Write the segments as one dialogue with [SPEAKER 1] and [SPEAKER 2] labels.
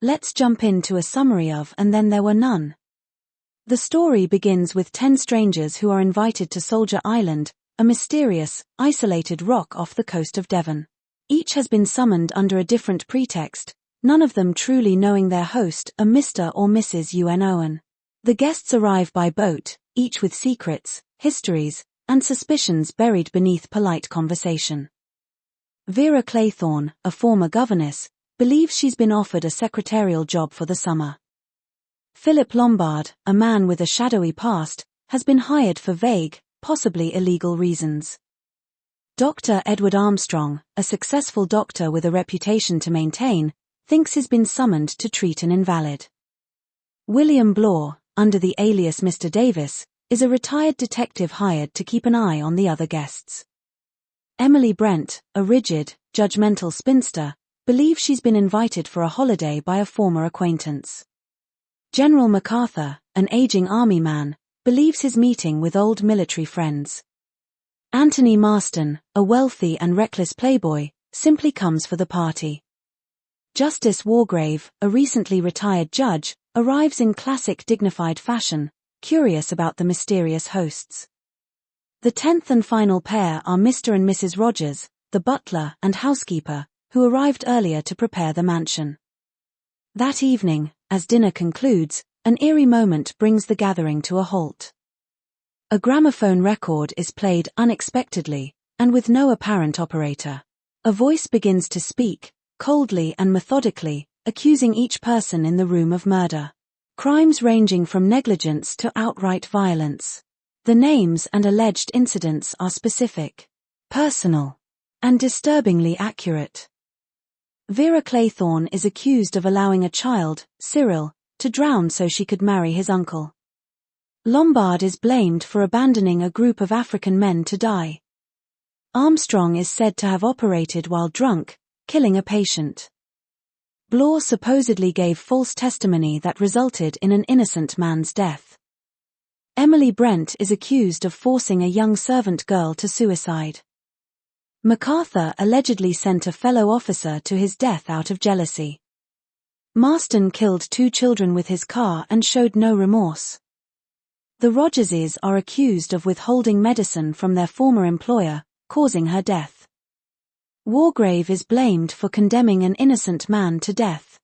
[SPEAKER 1] Let's jump into a summary of And Then There Were None. The story begins with 10 strangers who are invited to Soldier Island, a mysterious, isolated rock off the coast of Devon. Each has been summoned under a different pretext, none of them truly knowing their host, a Mr. or Mrs. UN Owen. The guests arrive by boat, each with secrets, histories, and suspicions buried beneath polite conversation. Vera Claythorne, a former governess, believes she's been offered a secretarial job for the summer. Philip Lombard, a man with a shadowy past, has been hired for vague, possibly illegal reasons. Dr. Edward Armstrong, a successful doctor with a reputation to maintain, thinks he's been summoned to treat an invalid. William Blore, under the alias Mr. Davis, is a retired detective hired to keep an eye on the other guests. Emily Brent, a rigid, judgmental spinster, believes she's been invited for a holiday by a former acquaintance. General MacArthur, an aging army man, believes his meeting with old military friends. Anthony Marston, a wealthy and reckless playboy, simply comes for the party. Justice Wargrave, a recently retired judge, arrives in classic dignified fashion, curious about the mysterious hosts. The 10th and final pair are Mr. and Mrs. Rogers, the butler and housekeeper, who arrived earlier to prepare the mansion. That evening, as dinner concludes, an eerie moment brings the gathering to a halt. A gramophone record is played unexpectedly, and with no apparent operator. A voice begins to speak, coldly and methodically, accusing each person in the room of murder. Crimes ranging from negligence to outright violence. The names and alleged incidents are specific, personal, and disturbingly accurate. Vera Claythorne is accused of allowing a child, Cyril, to drown so she could marry his uncle. Lombard is blamed for abandoning a group of African men to die. Armstrong is said to have operated while drunk, killing a patient. Blore supposedly gave false testimony that resulted in an innocent man's death. Emily Brent is accused of forcing a young servant girl to suicide. MacArthur allegedly sent a fellow officer to his death out of jealousy. Marston killed 2 children with his car and showed no remorse. The Rogerses are accused of withholding medicine from their former employer, causing her death. Wargrave is blamed for condemning an innocent man to death.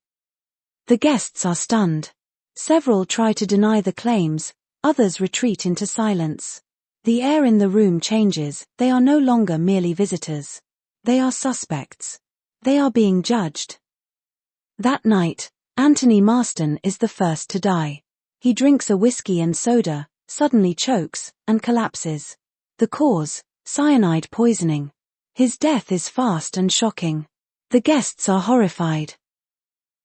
[SPEAKER 1] The guests are stunned. Several try to deny the claims, others retreat into silence. The air in the room changes, they are no longer merely visitors. They are suspects. They are being judged. That night, Anthony Marston is the first to die. He drinks a whiskey and soda, suddenly chokes, and collapses. The cause, cyanide poisoning. His death is fast and shocking. The guests are horrified.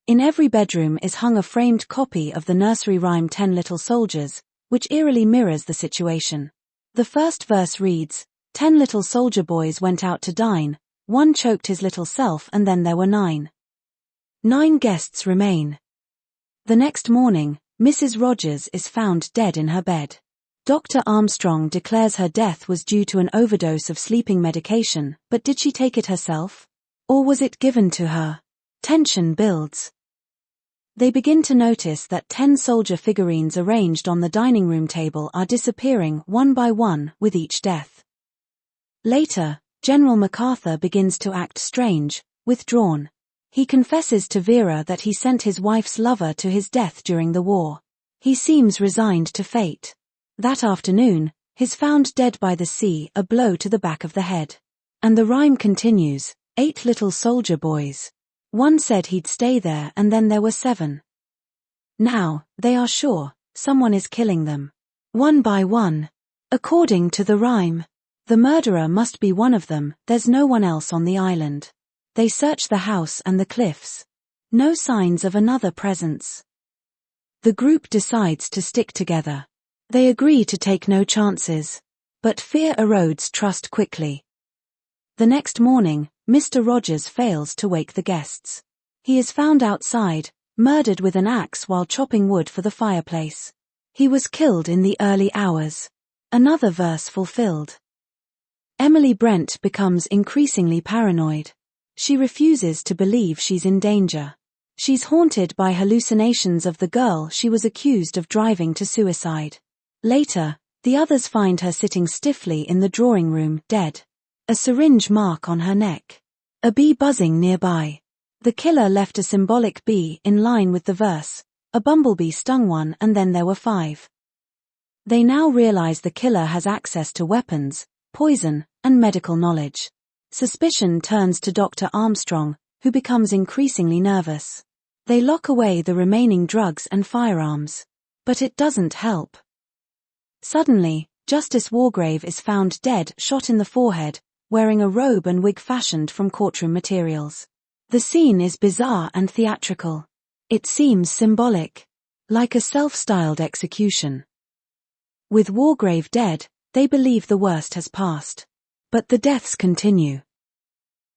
[SPEAKER 1] In every bedroom is hung a framed copy of the nursery rhyme 10 Little Soldiers, which eerily mirrors the situation. The first verse reads, 10 little soldier boys went out to dine, one choked his little self and then there were 9. 9 guests remain. The next morning, Mrs. Rogers is found dead in her bed. Dr. Armstrong declares her death was due to an overdose of sleeping medication, but did she take it herself? Or was it given to her? Tension builds. They begin to notice that 10 soldier figurines arranged on the dining room table are disappearing one by one with each death. Later, General MacArthur begins to act strange, withdrawn. He confesses to Vera that he sent his wife's lover to his death during the war. He seems resigned to fate. That afternoon, he's found dead by the sea, a blow to the back of the head. And the rhyme continues, 8 little soldier boys. One said he'd stay there and then there were 7. Now, they are sure, someone is killing them. One by one. According to the rhyme. The murderer must be one of them, there's no one else on the island. They search the house and the cliffs. No signs of another presence. The group decides to stick together. They agree to take no chances. But fear erodes trust quickly. The next morning, Mr. Rogers fails to wake the guests. He is found outside, murdered with an axe while chopping wood for the fireplace. He was killed in the early hours. Another verse fulfilled. Emily Brent becomes increasingly paranoid. She refuses to believe she's in danger. She's haunted by hallucinations of the girl she was accused of driving to suicide. Later, the others find her sitting stiffly in the drawing room, dead. A syringe mark on her neck. A bee buzzing nearby. The killer left a symbolic bee in line with the verse. A bumblebee stung one and then there were 5. They now realize the killer has access to weapons, poison, and medical knowledge. Suspicion turns to Dr. Armstrong, who becomes increasingly nervous. They lock away the remaining drugs and firearms. But it doesn't help. Suddenly, Justice Wargrave is found dead, shot in the forehead, wearing a robe and wig fashioned from courtroom materials. The scene is bizarre and theatrical. It seems symbolic. Like a self-styled execution. With Wargrave dead, they believe the worst has passed. But the deaths continue.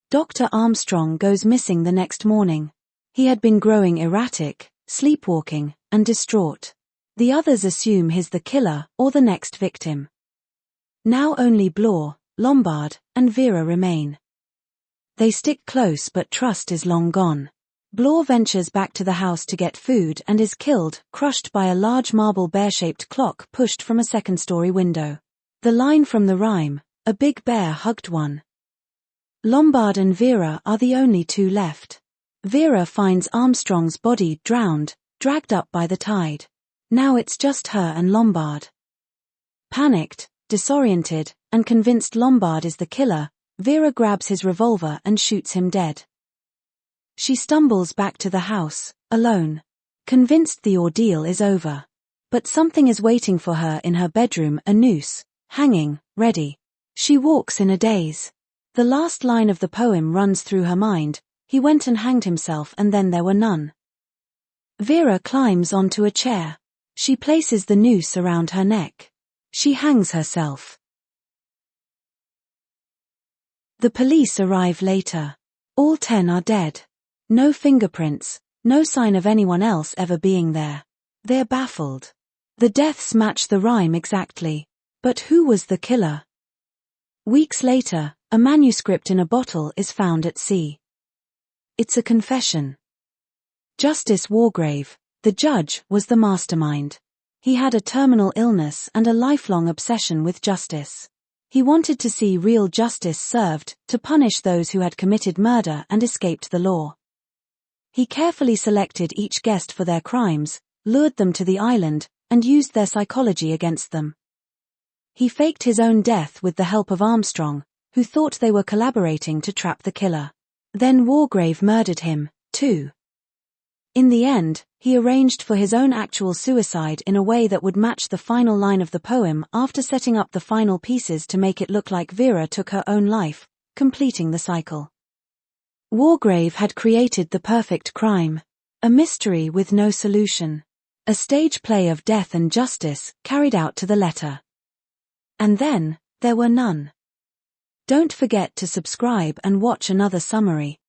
[SPEAKER 1] Dr. Armstrong goes missing the next morning. He had been growing erratic, sleepwalking, and distraught. The others assume he's the killer or the next victim. Now only Blore, Lombard, and Vera remain. They stick close but trust is long gone. Blore ventures back to the house to get food and is killed, crushed by a large marble bear-shaped clock pushed from a second-story window. The line from the rhyme, "A big bear hugged one." Lombard and Vera are the only 2 left. Vera finds Armstrong's body drowned, dragged up by the tide. Now it's just her and Lombard. Panicked, disoriented, and convinced Lombard is the killer, Vera grabs his revolver and shoots him dead. She stumbles back to the house, alone. Convinced the ordeal is over. But something is waiting for her in her bedroom, a noose, hanging, ready. She walks in a daze. The last line of the poem runs through her mind, "He went and hanged himself and then there were none." Vera climbs onto a chair. She places the noose around her neck. She hangs herself. The police arrive later. All 10 are dead. No fingerprints, no sign of anyone else ever being there. They're baffled. The deaths match the rhyme exactly. But who was the killer? Weeks later, a manuscript in a bottle is found at sea. It's a confession. Justice Wargrave, the judge, was the mastermind. He had a terminal illness and a lifelong obsession with justice. He wanted to see real justice served, to punish those who had committed murder and escaped the law. He carefully selected each guest for their crimes, lured them to the island, and used their psychology against them. He faked his own death with the help of Armstrong, who thought they were collaborating to trap the killer. Then Wargrave murdered him, too. In the end, he arranged for his own actual suicide in a way that would match the final line of the poem after setting up the final pieces to make it look like Vera took her own life, completing the cycle. Wargrave had created the perfect crime. A mystery with no solution. A stage play of death and justice, carried out to the letter. And then, there were none. Don't forget to subscribe and watch another summary.